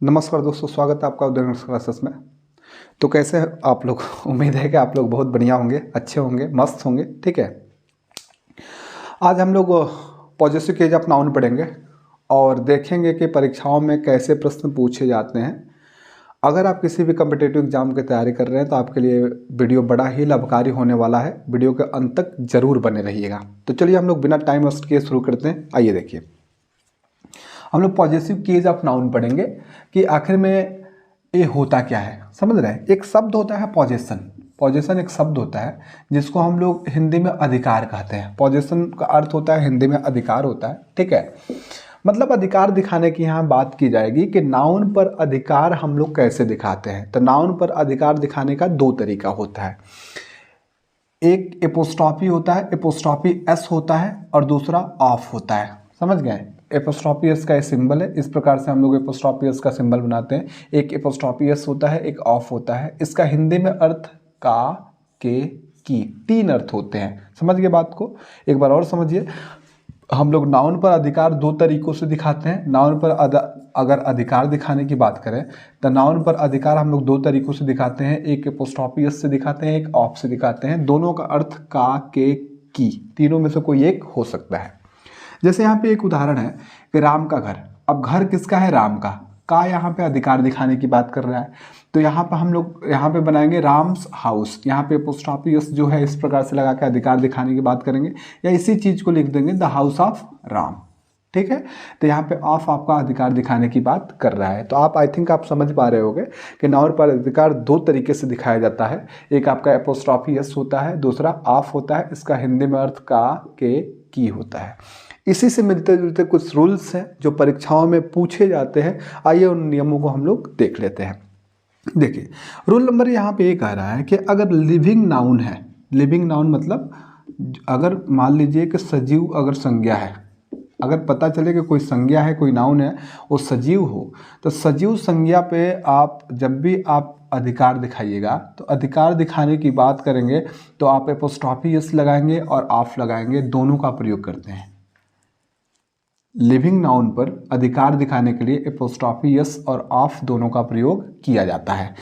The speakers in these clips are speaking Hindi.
नमस्कार दोस्तों, स्वागत है आपका उदय क्लासेस में। तो कैसे हैं आप लोग? उम्मीद है कि आप लोग बहुत बढ़िया होंगे, अच्छे होंगे, मस्त होंगे। ठीक है, आज हम लोग पॉजिटिव केज ऑफ नाउन पढ़ेंगे और देखेंगे कि परीक्षाओं में कैसे प्रश्न पूछे जाते हैं। अगर आप किसी भी कम्पिटिटिव एग्जाम की तैयारी कर रहे हैं तो आपके लिए वीडियो बड़ा ही लाभकारी होने वाला है। वीडियो के अंत तक जरूर बने रहिएगा। तो चलिए हम लोग बिना टाइम वेस्ट किए शुरू करते हैं। आइए देखिए, हम लोग पॉजिटिव केज ऑफ नाउन पढ़ेंगे कि आखिर में ये होता क्या है। समझ रहे हैं? एक शब्द होता है पॉजेशन। पॉजेशन एक शब्द होता है जिसको हम लोग हिंदी में अधिकार कहते हैं। पॉजेशन का अर्थ होता है हिंदी में अधिकार होता है। ठीक है, मतलब अधिकार दिखाने की यहाँ बात की जाएगी कि नाउन पर अधिकार हम लोग कैसे दिखाते हैं। तो नाउन पर अधिकार दिखाने का दो तरीका होता है। एक एपोस्ट्रॉफी होता है, एपोस्ट्रॉफी एस होता है, और दूसरा ऑफ होता है। समझ गए? एपोस्ट्रॉफी एस का सिंबल है, इस प्रकार से हम लोग एपोस्ट्रॉफी एस का सिंबल बनाते हैं। एक एपोस्ट्रॉफी एस होता है, एक ऑफ होता है। इसका हिंदी में अर्थ का, के, की, तीन अर्थ होते हैं। समझ गए बात को? एक बार और समझिए। हम लोग नाउन पर अधिकार दो तरीकों से दिखाते हैं। नाउन पर अगर अधिकार दिखाने की बात करें तो नाउन पर अधिकार हम लोग दो तरीकों से दिखाते हैं। एक एपोस्ट्रॉफी एस से दिखाते हैं, एक ऑफ से दिखाते हैं। दोनों का अर्थ का, के, की, तीनों में से कोई एक हो सकता है। जैसे यहाँ पे एक उदाहरण है कि राम का घर। अब घर किसका है? राम का यहाँ पे अधिकार दिखाने की बात कर रहा है। तो यहाँ पर हम लोग यहाँ पे बनाएंगे राम्स हाउस। यहाँ पे एपोस्ट्रॉफी एस जो है इस प्रकार से लगा के अधिकार दिखाने की बात करेंगे, या इसी चीज को लिख देंगे द हाउस ऑफ राम। ठीक है, तो यहाँ पे ऑफ आपका अधिकार दिखाने की बात कर रहा है। तो आप आई थिंक आप समझ पा रहे होंगे कि नाउन पर अधिकार दो तरीके से दिखाया जाता है। एक आपका एपोस्ट्रॉफी एस होता है, दूसरा ऑफ होता है। इसका हिंदी में अर्थ का, के, की होता है। इसी से मिलते जुलते कुछ रूल्स हैं जो परीक्षाओं में पूछे जाते हैं। आइए उन नियमों को हम लोग देख लेते हैं। देखिए, रूल नंबर यहाँ पे ये कह रहा है कि अगर लिविंग नाउन है, लिविंग नाउन मतलब अगर मान लीजिए कि सजीव अगर संज्ञा है, अगर पता चले कि कोई संज्ञा है, कोई नाउन है, वो सजीव हो, तो सजीव संज्ञा पे आप जब भी आप अधिकार दिखाइएगा तो अधिकार दिखाने की बात करेंगे तो आप एपोस्ट्रॉफी एस लगाएंगे और ऑफ लगाएंगे, दोनों का प्रयोग करते हैं। लिविंग नाउन पर अधिकार दिखाने के लिए एपोस्ट्रॉफी एस और ऑफ दोनों का प्रयोग किया जाता है।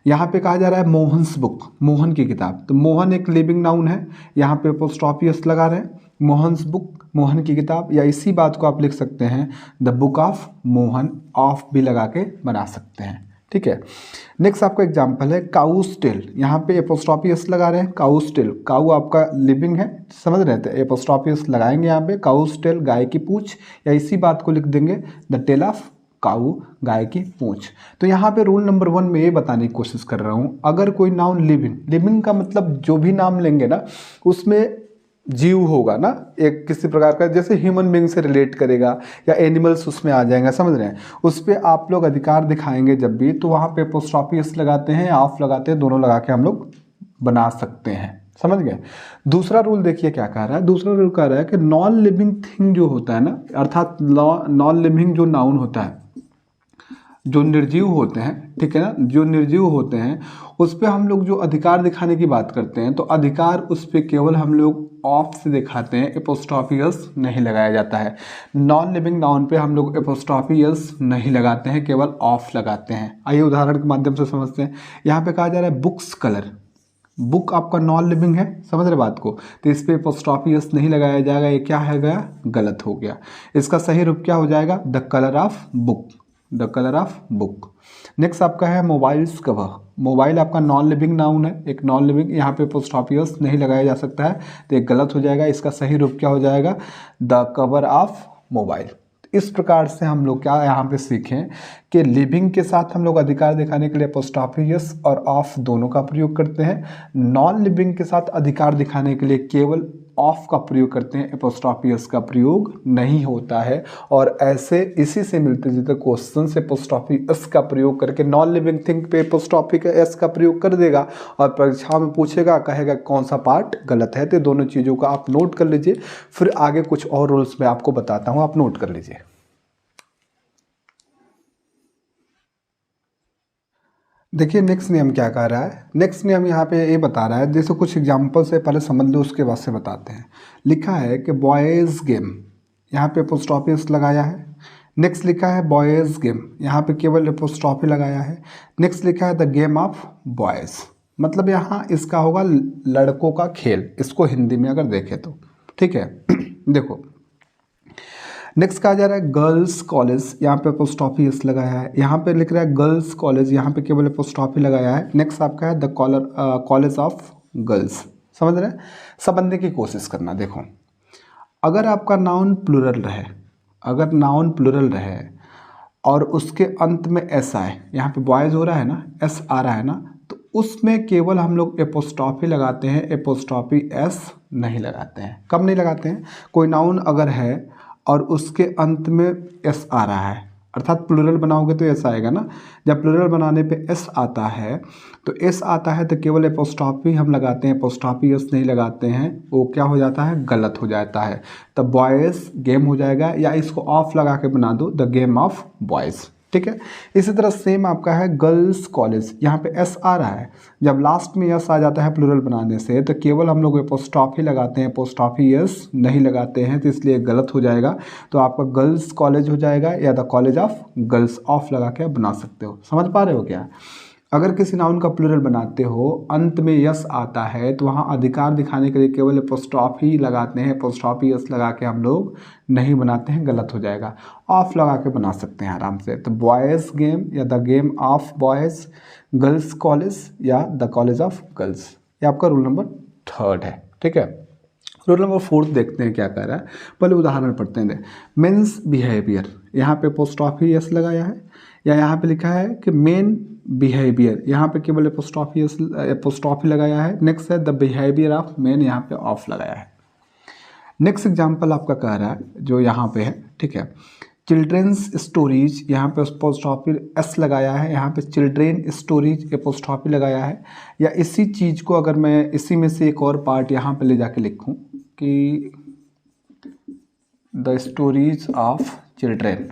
यहाँ पे कहा जा रहा है मोहन्स बुक, मोहन की किताब। तो मोहन एक लिविंग नाउन है, यहाँ पे एपोस्ट्रॉफी एस लगा रहे हैं। मोहन्स बुक, मोहन की किताब, या इसी बात को आप लिख सकते हैं the book of Mohan, of भी लगा के बना सकते हैं। ठीक है, नेक्स्ट आपका एग्जाम्पल है काउस टेल। यहाँ पे एपोस्ट्रॉफी एस लगा रहे हैं, काउस टेल। काउ आपका लिविंग है, समझ रहे थे? एपोस्ट्रॉफी एस लगाएंगे यहाँ पे, काउस टेल, गाय की पूंछ, या इसी बात को लिख देंगे द टेल ऑफ काऊ, गाय की पूंछ। तो यहाँ पे रूल नंबर 1 में ये बताने की कोशिश कर रहा हूँ, अगर कोई नाउन लिविंग, लिविंग का मतलब जो भी नाम लेंगे ना उसमें जीव होगा ना, एक किसी प्रकार का, जैसे ह्यूमन बीइंग से रिलेट करेगा या एनिमल्स उसमें आ जाएंगे। समझ रहे हैं? उस पर आप लोग अधिकार दिखाएंगे जब भी, तो वहाँ पे एपोस्ट्रॉफी एस लगाते हैं, ऑफ लगाते हैं, दोनों लगा के हम लोग बना सकते हैं। समझ गए? दूसरा रूल देखिए क्या कह रहा है। दूसरा रूल कह रहा है कि नॉन लिविंग थिंग जो होता है ना, अर्थात नॉन लिविंग जो नाउन होता है, जो निर्जीव होते हैं, ठीक है ना, जो निर्जीव होते हैं उस पर हम लोग जो अधिकार दिखाने की बात करते हैं तो अधिकार उस पर केवल हम लोग ऑफ से दिखाते हैं, एपोस्ट्रॉफी एस नहीं लगाया जाता है। नॉन लिविंग नाउन पे हम लोग एपोस्ट्रॉफी एस नहीं लगाते हैं, केवल ऑफ लगाते हैं। आइए उदाहरण के माध्यम से समझते हैं। यहाँ पे कहा जा रहा है बुक्स कलर। बुक आपका नॉन लिविंग है, समझ रहे बात को? तो इस पे एपोस्ट्रॉफी एस नहीं लगाया जाएगा। ये क्या है गया? गलत हो गया। इसका सही रूप क्या हो जाएगा? The colour of book, the colour of book. Next आपका है मोबाइल्स कवर। मोबाइल आपका नॉन लिविंग नाउन है, एक नॉन लिविंग, यहाँ पे एपोस्ट्रॉफी एस नहीं लगाया जा सकता है, तो एक गलत हो जाएगा। इसका सही रूप क्या हो जाएगा? The cover of mobile. इस प्रकार से हम लोग क्या यहाँ पे सीखें कि लिविंग के साथ हम लोग अधिकार दिखाने के लिए एपोस्ट्रॉफी एस और ऑफ दोनों का प्रयोग करते हैं। नॉन लिविंग के साथ अधिकार दिखाने के लिए केवल ऑफ का प्रयोग करते हैं, एपोस्ट्रॉफी एस का प्रयोग नहीं होता है। और ऐसे इसी से मिलते जुलते क्वेश्चन से एपोस्ट्रॉफी एस का प्रयोग करके नॉन लिविंग थिंग पे एपोस्ट्रॉफी का एस का प्रयोग कर देगा और परीक्षा में पूछेगा, कहेगा कौन सा पार्ट गलत है। तो दोनों चीज़ों का आप नोट कर लीजिए, फिर आगे कुछ और रूल्स मैं आपको बताता हूँ, आप नोट कर लीजिए। देखिए नेक्स्ट नियम क्या कह रहा है। नेक्स्ट नियम यहाँ पे ये बता रहा है, जैसे कुछ एग्जाम्पल से पहले समझ लो उसके बाद से बताते हैं। लिखा है कि बॉयज़ गेम, यहाँ पे एपोस्ट्रॉफी एस लगाया है। नेक्स्ट लिखा है बॉयज़ गेम, यहाँ पे केवल एपोस्ट्रॉफी लगाया है। नेक्स्ट लिखा है द गेम ऑफ बॉयज़, मतलब यहाँ इसका होगा लड़कों का खेल, इसको हिंदी में अगर देखें तो, ठीक है। देखो नेक्स्ट कहा जा रहा है गर्ल्स कॉलेज, यहाँ पे एपोस्ट्रॉफी एस लगाया है। यहाँ पे लिख रहा है गर्ल्स कॉलेज, यहाँ पे केवल एपोस्ट्रॉफी लगाया है। नेक्स्ट आपका है द कॉलेज ऑफ गर्ल्स। समझ रहे हैं, समझने की कोशिश करना। देखो अगर आपका नाउन प्लूरल रहे, अगर नाउन प्लूरल रहे और उसके अंत में एस आए, यहाँ पे बॉयज़ हो रहा है ना, एस आ रहा है ना, तो उसमें केवल हम लोग एपोस्ट्रॉफी लगाते हैं, एपोस्ट्रॉफी एस नहीं लगाते हैं। कब नहीं लगाते हैं? कोई नाउन अगर है और उसके अंत में एस आ रहा है, अर्थात प्लूरल बनाओगे तो एस आएगा ना। जब प्लूरल बनाने पे एस आता है तो एस आता है तो केवल एपोस्ट्रॉफी हम लगाते हैं, एपोस्ट्रॉफी एस नहीं लगाते हैं। वो क्या हो जाता है? गलत हो जाता है। तो बॉयज़ गेम हो जाएगा, या इसको ऑफ लगा के बना दो द गेम ऑफ बॉयज़, ठीक है। इसी तरह सेम आपका है गर्ल्स कॉलेज, यहाँ पे एस आ रहा है, जब लास्ट में एस आ जाता है प्लूरल बनाने से तो केवल हम लोग एपोस्ट्रॉफी लगाते हैं, एपोस्ट्रॉफी एस नहीं लगाते हैं, तो इसलिए गलत हो जाएगा। तो आपका गर्ल्स कॉलेज हो जाएगा, या the college of girls of लगा के आप बना सकते हो। समझ पा रहे हो क्या? अगर किसी नाउन का प्लूरल बनाते हो, अंत में यस आता है, तो वहाँ अधिकार दिखाने के लिए केवल एपोस्ट्रॉफी लगाते हैं, एपोस्ट्रॉफी यस लगा के हम लोग नहीं बनाते हैं, गलत हो जाएगा। ऑफ लगा के बना सकते हैं आराम से। तो बॉयज़ गेम या the game of boys, girls college या द कॉलेज ऑफ गर्ल्स, ये आपका रूल नंबर 3 है, ठीक है। रूल नंबर 4 देखते हैं क्या कह रहा है, पहले उदाहरण पढ़ते हैं। मेंस बिहेवियर, यहाँ पे एपोस्ट्रॉफी यस लगाया है, या यहाँ पे लिखा है कि मेन बिहेवियर, यहाँ पे केवल एपोस्ट्रॉफी लगाया है। नेक्स्ट है द बिहेवियर ऑफ मेन, यहाँ पे ऑफ लगाया है। नेक्स्ट एग्जांपल आपका कह रहा है जो यहाँ पे है, ठीक है, चिल्ड्रेंस स्टोरीज, यहाँ पे एपोस्ट्रॉफी एस लगाया है, यहाँ पे चिल्ड्रेन स्टोरीज एपोस्ट्रॉफी लगाया है। या इसी चीज़ को अगर मैं इसी में से एक और पार्ट यहाँ पे ले जाके लिखूँ कि the stories of children,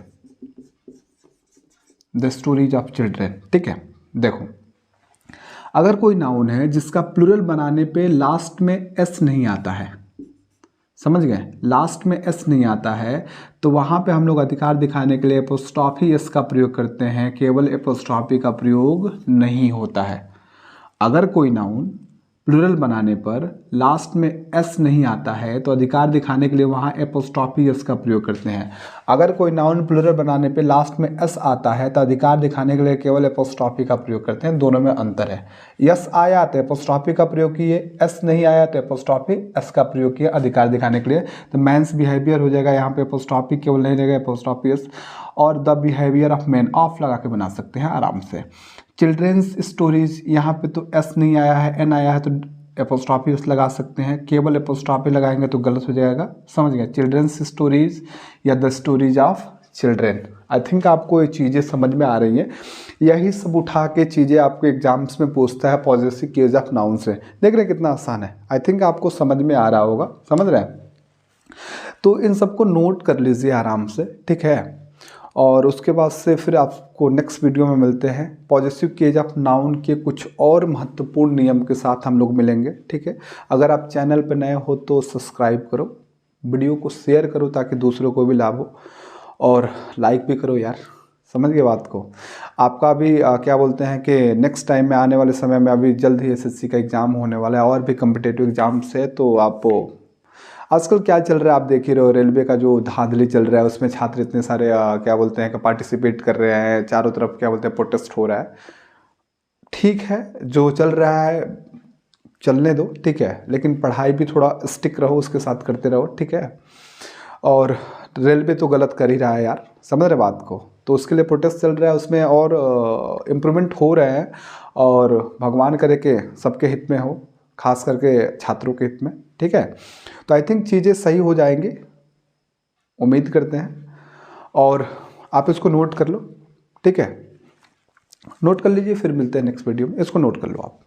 the stories of children, ठीक है। देखो अगर कोई नाउन है जिसका प्लूरल बनाने पे लास्ट में एस नहीं आता है, समझ गए, लास्ट में एस नहीं आता है, तो वहाँ पे हम लोग अधिकार दिखाने के लिए एपोस्ट्रॉफी एस का प्रयोग करते हैं, केवल एपोस्ट्रॉफी का प्रयोग नहीं होता है। अगर कोई नाउन प्लूरल बनाने पर लास्ट में एस नहीं आता है तो अधिकार दिखाने के लिए वहाँ एपोस्ट्रॉफी एस का प्रयोग करते हैं। अगर कोई नाउन प्लूरल बनाने पे लास्ट में एस आता है तो अधिकार दिखाने के लिए केवल एपोस्ट्रॉफी का प्रयोग करते हैं। दोनों में अंतर है। यस आया तो एपोस्ट्रॉफी का प्रयोग किए, एस नहीं आया तो एपोस्ट्रॉफी एस का प्रयोग किए अधिकार दिखाने के लिए। तो मैंस बिहेवियर हो जाएगा, यहाँ पे एपोस्ट्रॉफी केवल नहीं रहेगा, एपोस्ट्रॉफी एस। और the behaviour of man of लगा के बना सकते हैं आराम से। चिल्ड्रेंस स्टोरीज, यहाँ पे तो एस नहीं आया है, एन आया है, तो एपोस्ट्रॉफी एस लगा सकते हैं। केवल एपोस्ट्रॉफी लगाएंगे तो गलत हो जाएगा। समझ गए, चिल्ड्रेंस स्टोरीज या the stories of children. I think आपको ये चीज़ें समझ में आ रही हैं। यही सब उठा के चीज़ें आपको एग्जाम्स में पूछता है पॉजेसिव केस ऑफ नाउन से। देख रहे हैं कितना आसान है। आई थिंक आपको समझ में आ रहा होगा, समझ रहे हैं। तो इन सबको नोट कर लीजिए आराम से, ठीक है। और उसके बाद से फिर आपको नेक्स्ट वीडियो में मिलते हैं। पॉजेसिव केस ऑफ नाउन के कुछ और महत्वपूर्ण नियम के साथ हम लोग मिलेंगे, ठीक है। अगर आप चैनल पर नए हो तो सब्सक्राइब करो, वीडियो को शेयर करो ताकि दूसरों को भी लाभ हो, और लाइक भी करो यार, समझ गए बात को। आपका भी क्या बोलते हैं कि नेक्स्ट टाइम में आने वाले समय में अभी जल्द ही एसएससी का एग्ज़ाम होने वाला है और भी कम्पिटेटिव एग्जाम्स है। तो आप आजकल क्या चल रहा है आप देख ही रहे हो, रेलवे का जो धांधली चल रहा है उसमें छात्र इतने सारे क्या बोलते हैं कि पार्टिसिपेट कर रहे हैं, चारों तरफ क्या बोलते हैं प्रोटेस्ट हो रहा है। ठीक है, जो चल रहा है चलने दो, ठीक है, लेकिन पढ़ाई भी थोड़ा स्टिक रहो, उसके साथ करते रहो, ठीक है। और रेलवे तो गलत कर ही रहा है यार, समझ रहे बात को। तो उसके लिए प्रोटेस्ट चल रहा है, उसमें और इम्प्रूवमेंट हो रहे हैं, और भगवान करे कि सबके हित में हो, खास करके छात्रों के हित में, ठीक है। तो आई थिंक चीज़ें सही हो जाएंगी, उम्मीद करते हैं। और आप इसको नोट कर लो, ठीक है, नोट कर लीजिए, फिर मिलते हैं नेक्स्ट वीडियो में। इसको नोट कर लो आप।